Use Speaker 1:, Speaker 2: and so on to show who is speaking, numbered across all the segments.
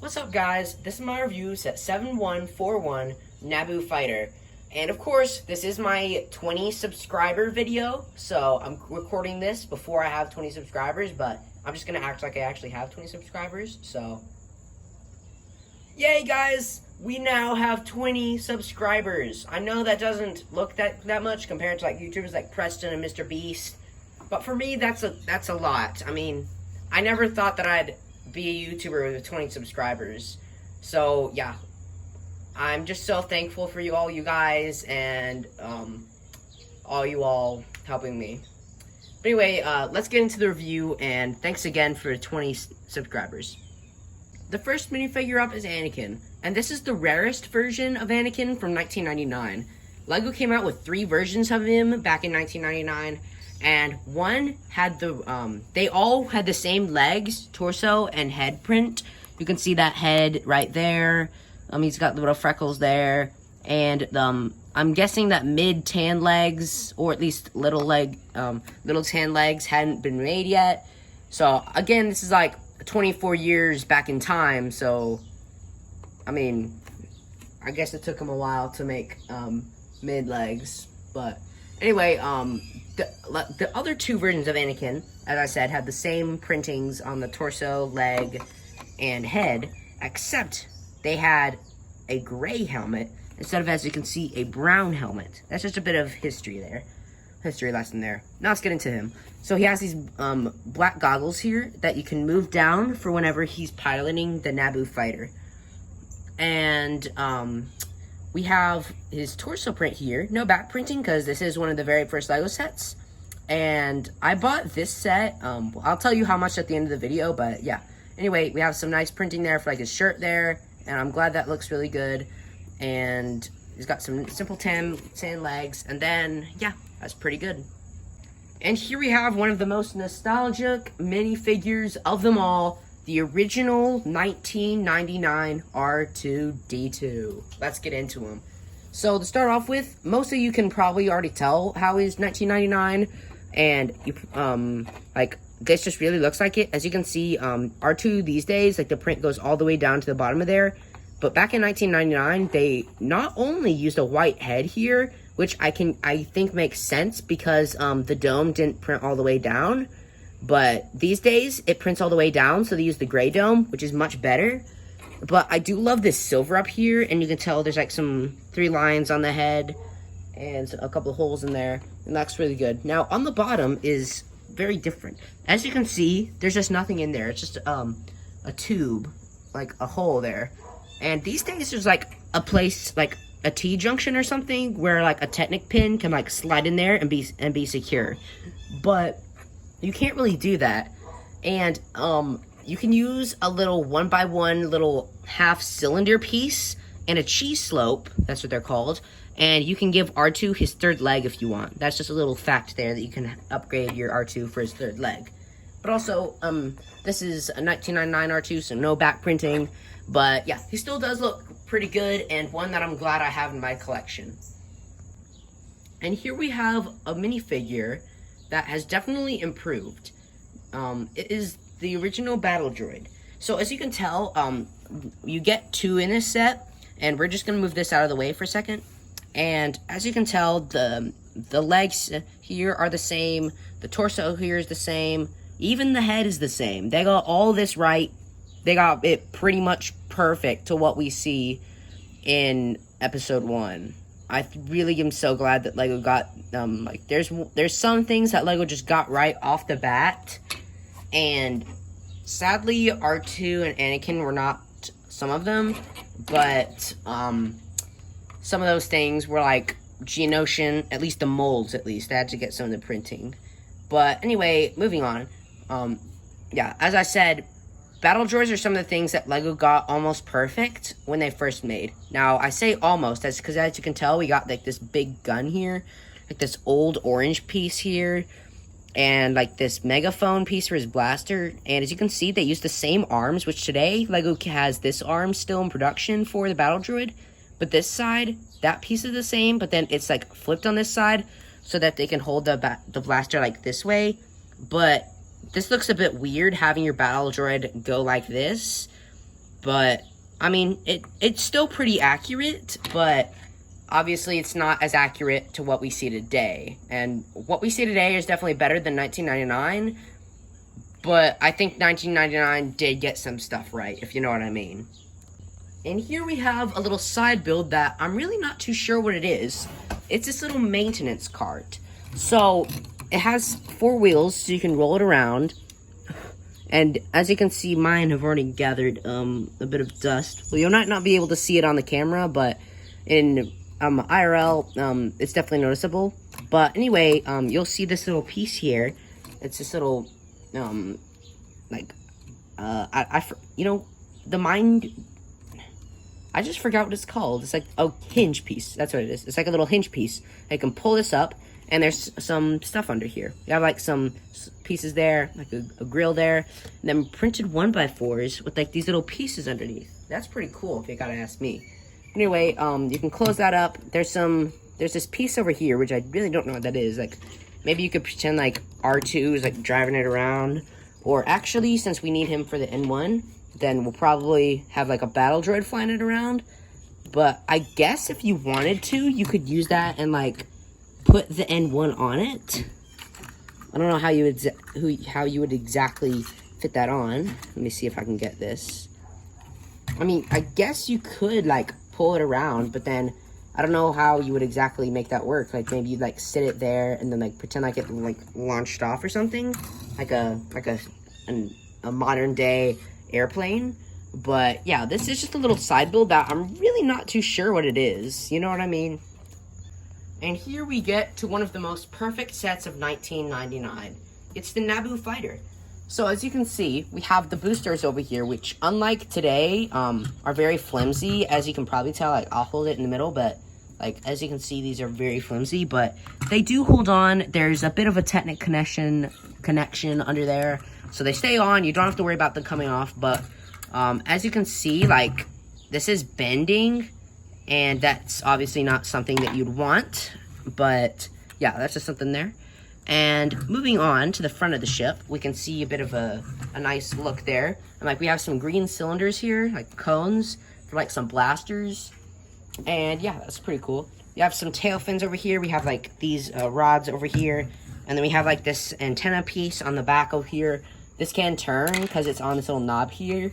Speaker 1: What's up, guys? This is my review set 7141 Naboo Fighter. And of course, this is my 20 subscriber video, so I'm recording this before I have 20 subscribers, but I'm just gonna act like I actually have 20 subscribers, so. Yay, guys! We now have 20 subscribers. I know that doesn't look that much compared to like YouTubers like Preston and Mr. Beast, but for me, that's a lot. I mean, I never thought that I'd be a YouTuber with 20 subscribers. So yeah, I'm just so thankful for you guys, and all you all helping me. But anyway, let's get into the review, and thanks again for 20 subscribers. The first minifigure up is Anakin, and this is the rarest version of Anakin from 1999. LEGO came out with 3 versions of him back in 1999, and one had they all had the same legs, torso, and head print. You can see that head right there. He's got the little freckles there, and I'm guessing that mid-tan legs, or at least little tan legs, hadn't been made yet. So again, this is like 24 years back in time, so I mean, I guess it took him a while to make mid legs. But anyway, the other 2 versions of Anakin, as I said, had the same printings on the torso, leg, and head, except they had a gray helmet instead of, as you can see, a brown helmet. That's just a bit of history lesson there. Now let's get into him. So he has these black goggles here that you can move down for whenever he's piloting the Naboo fighter. And we have his torso print here. No back printing, because this is one of the very first LEGO sets. And I bought this set. I'll tell you how much at the end of the video, but yeah. Anyway, we have some nice printing there for like his shirt there, and I'm glad that looks really good. And he's got some simple tan legs, and then, yeah, that's pretty good. And here we have one of the most nostalgic minifigures of them all, the original 1999 R2-D2. Let's get into him. So to start off with, most of you can probably already tell how he's 1999, and you, like, this just really looks like it. As you can see, R2 these days, like, the print goes all the way down to the bottom of there. But back in 1999, they not only used a white head here, which I think makes sense because the dome didn't print all the way down. But these days, it prints all the way down, so they use the gray dome, which is much better. But I do love this silver up here, and you can tell there's like some 3 lines on the head and a couple of holes in there, and that's really good. Now, on the bottom is very different. As you can see, there's just nothing in there. It's just a tube, like a hole there. And these days, there's like a place, like a T-junction or something, where like a Technic pin can like slide in there and be secure. But you can't really do that. And you can use a little 1x1 little half cylinder piece and a cheese slope, that's what they're called, and you can give R2 his 3rd leg if you want. That's just a little fact there, that you can upgrade your R2 for his 3rd leg. But also, this is a 1999 R2, so no back printing. But yeah, he still does look pretty good, and one that I'm glad I have in my collection. And here we have a minifigure that has definitely improved. It is the original battle droid. So as you can tell, you get 2 in this set, and we're just gonna move this out of the way for a second. And as you can tell, the legs here are the same, the torso here is the same, even the head is the same. They got all this right. They got it pretty much perfect to what we see in episode 1. I really am so glad that LEGO got, like, there's some things that LEGO just got right off the bat, and sadly, R2 and Anakin were not some of them, but, some of those things were, like, Geonosian, at least the molds, they had to get some of the printing. But anyway, moving on, yeah, as I said, battle droids are some of the things that LEGO got almost perfect when they first made. Now, I say almost, that's because as you can tell, we got like this big gun here, like this old orange piece here, and like this megaphone piece for his blaster. And as you can see, they use the same arms, which today LEGO has this arm still in production for the battle droid. But this side, that piece is the same, but then it's like flipped on this side so that they can hold the blaster like this way. But this looks a bit weird, having your battle droid go like this. But I mean, it's still pretty accurate, but obviously it's not as accurate to what we see today. And what we see today is definitely better than 1999, but I think 1999 did get some stuff right, if you know what I mean. And here we have a little side build that I'm really not too sure what it is. It's this little maintenance cart. So it has 4 wheels, so you can roll it around. And as you can see, mine have already gathered a bit of dust. Well, you'll not be able to see it on the camera, but in IRL, it's definitely noticeable. But anyway, you'll see this little piece here. It's this little, I just forgot what it's called. It's like a hinge piece. That's what it is. It's like a little hinge piece. I can pull this up, and there's some stuff under here. You have like some pieces there, like a grill there, and then printed 1x4s with like these little pieces underneath. That's pretty cool if you gotta ask me. Anyway, you can close that up. There's this piece over here, which I really don't know what that is. Like, maybe you could pretend like R2 is like driving it around. Or actually, since we need him for the N1, then we'll probably have like a battle droid flying it around. But I guess if you wanted to, you could use that and like put the N1 on it. I don't know how you would exactly fit that on. Let me see if I can get this. I mean, I guess you could like pull it around, but then I don't know how you would exactly make that work. Like maybe you'd like sit it there and then like pretend like it like launched off or something, like a modern day airplane. But yeah, this is just a little side build that I'm really not too sure what it is. You know what I mean? And here we get to one of the most perfect sets of 1999. It's the Naboo fighter. So as you can see, we have the boosters over here, which unlike today, are very flimsy. As you can probably tell, like I'll hold it in the middle, but like as you can see, these are very flimsy, but they do hold on. There's a bit of a technic connection under there, so they stay on. You don't have to worry about them coming off. But as you can see, like this is bending, and that's obviously not something that you'd want. But yeah, that's just something there. And moving on to the front of the ship, we can see a bit of a nice look there. And like we have some green cylinders here, like cones for like some blasters. And yeah, that's pretty cool. You have some tail fins over here. We have like these rods over here. And then we have like this antenna piece on the back over here. This can turn because it's on this little knob here.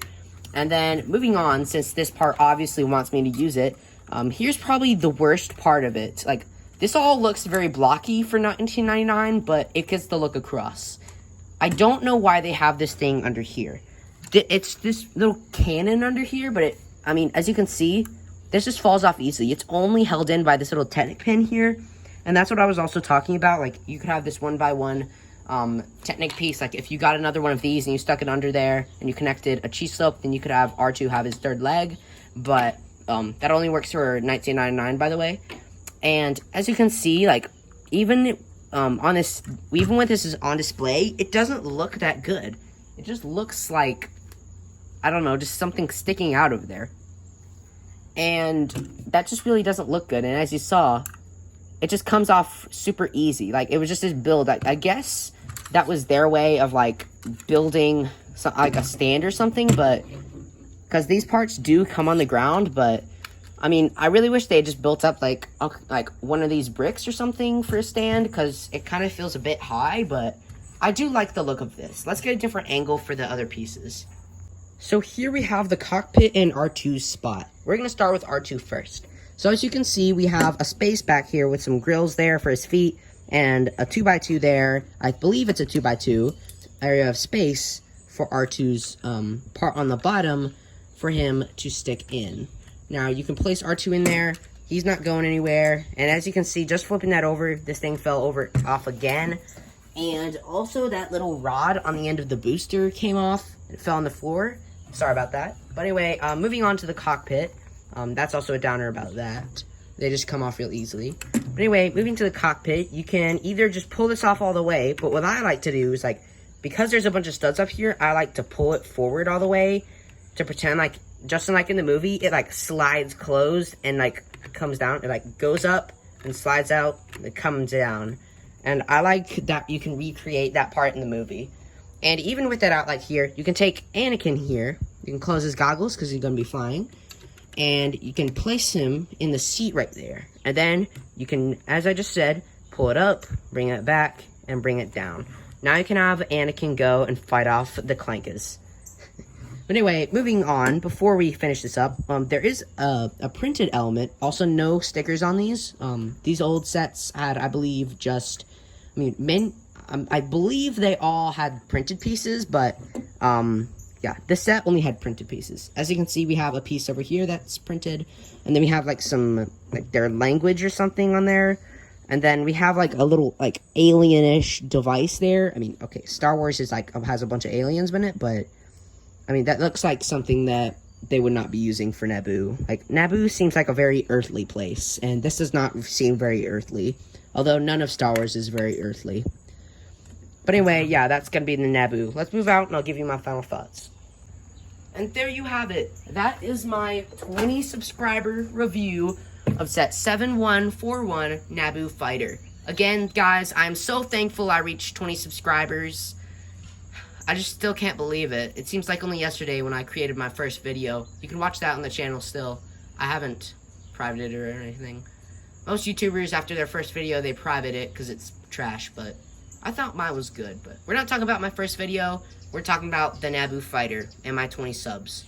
Speaker 1: And then moving on, since this part obviously wants me to use it, here's probably the worst part of it. Like, this all looks very blocky for 1999, but it gets the look across. I don't know why they have this thing under here. It's this little cannon under here, but I mean, as you can see, this just falls off easily. It's only held in by this little Technic pin here, and that's what I was also talking about. Like, you could have this 1x1 Technic piece. Like, if you got another one of these and you stuck it under there and you connected a cheese slope, then you could have R2 have his third leg, but that only works for 1999, by the way. And as you can see, like, even with this is on display, it doesn't look that good. It just looks like, I don't know, just something sticking out of there. And that just really doesn't look good. And as you saw, it just comes off super easy. Like, it was just this build. I guess that was their way of, like, building like a stand or something, but because these parts do come on the ground, but I mean, I really wish they had just built up like one of these bricks or something for a stand, because it kind of feels a bit high, but I do like the look of this. Let's get a different angle for the other pieces. So here we have the cockpit in R2's spot. We're going to start with R2 first. So as you can see, we have a space back here with some grills there for his feet and a 2x2 there. I believe it's a 2x2 area of space for R2's part on the bottom for him to stick in. Now, you can place R2 in there. He's not going anywhere. And as you can see, just flipping that over, this thing fell off again. And also, that little rod on the end of the booster came off. It fell on the floor. Sorry about that. But anyway, moving on to the cockpit. That's also a downer about that. They just come off real easily. But anyway, moving to the cockpit, you can either just pull this off all the way. But what I like to do is, like, because there's a bunch of studs up here, I like to pull it forward all the way to pretend like, just like in the movie, it like slides closed and like comes down. It like goes up and slides out and it comes down. And I like that you can recreate that part in the movie. And even with that out like here, you can take Anakin here You can close his goggles because he's going to be flying. And you can place him in the seat right there. And then you can, as I just said, pull it up, bring it back, and bring it down. Now you can have Anakin go and fight off the Clankas. But anyway, moving on, before we finish this up, there is a printed element. Also, no stickers on these. These old sets had, I believe, I believe they all had printed pieces, but, yeah, this set only had printed pieces. As you can see, we have a piece over here that's printed, and then we have, like, some, like, their language or something on there. And then we have, like, a little, like, alien-ish device there. I mean, okay, Star Wars is, like, has a bunch of aliens in it, but I mean, that looks like something that they would not be using for Naboo. Like, Naboo seems like a very earthly place, and this does not seem very earthly. Although none of Star Wars is very earthly. But anyway, yeah, that's going to be the Naboo. Let's move out, and I'll give you my final thoughts. And there you have it. That is my 20 subscriber review of set 7141 Naboo Fighter. Again, guys, I'm so thankful I reached 20 subscribers. I just still can't believe it. It seems like only yesterday when I created my first video. You can watch that on the channel still. I haven't privated it or anything. Most YouTubers, after their first video, they private it because it's trash, but I thought mine was good. But we're not talking about my first video. We're talking about the Naboo Fighter and my 20 subs.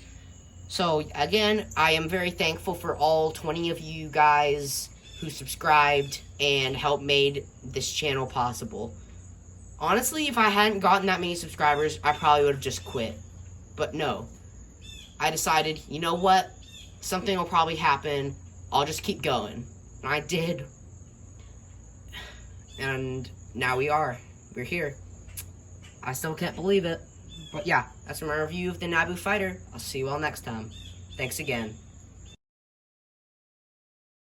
Speaker 1: So, again, I am very thankful for all 20 of you guys who subscribed and helped made this channel possible. Honestly, if I hadn't gotten that many subscribers, I probably would have just quit. But no. I decided, you know what? Something will probably happen. I'll just keep going. And I did. And now we're here. I still can't believe it. But yeah, that's my review of the Naboo Fighter. I'll see you all next time. Thanks again.